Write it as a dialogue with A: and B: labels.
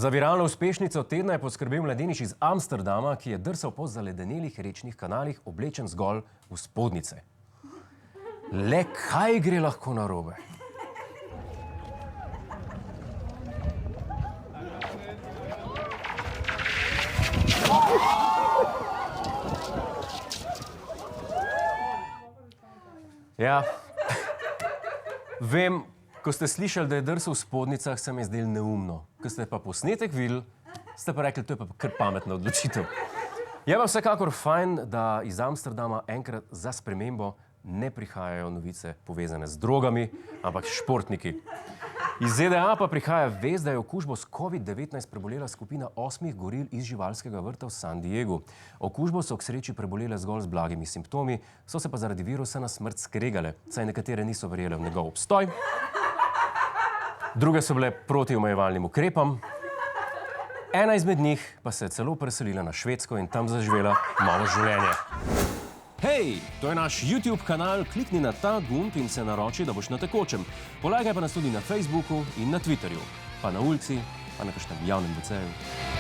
A: Za viralno uspešnico tedna je poskrbel mladenič iz Amsterdama, ki je drsal po zaledenelih rečnih kanalih, oblečen zgolj v spodnjice. Le kaj gre lahko narobe? Ja, vem, ko ste slišali, da je drsal v spodnjicah, se mi je zdelo neumno. Ko ste pa posnetek videli, ste pa rekli, to je pa kar pametna odločitev. Je pa vsekakor fajn, da iz Amsterdama enkrat za spremembo ne prihajajo novice povezane z drogami, ampak športniki. Iz ZDA pa prihaja vest, da je okužbo s COVID-19 prebolela skupina 8 goril iz živalskega vrta v San Diegu. Okužbo so k sreči prebolele zgolj z blagimi simptomi, so se pa zaradi virusa na smrt skregale, saj nekatere niso verjele v njegov obstoj. Druge so bile proti omejevalnim ukrepom. Ena izmed njih pa se je celo preselila na Švedsko in tam zaživela novo življenje. Hej, to je naš YouTube kanal, klikni na ta gumb in se naroči, da boš na tekočem. Polajkaj pa nas tudi na Facebooku in na Twitterju, pa na ulici, pa na kakšnem javnem WC-ju.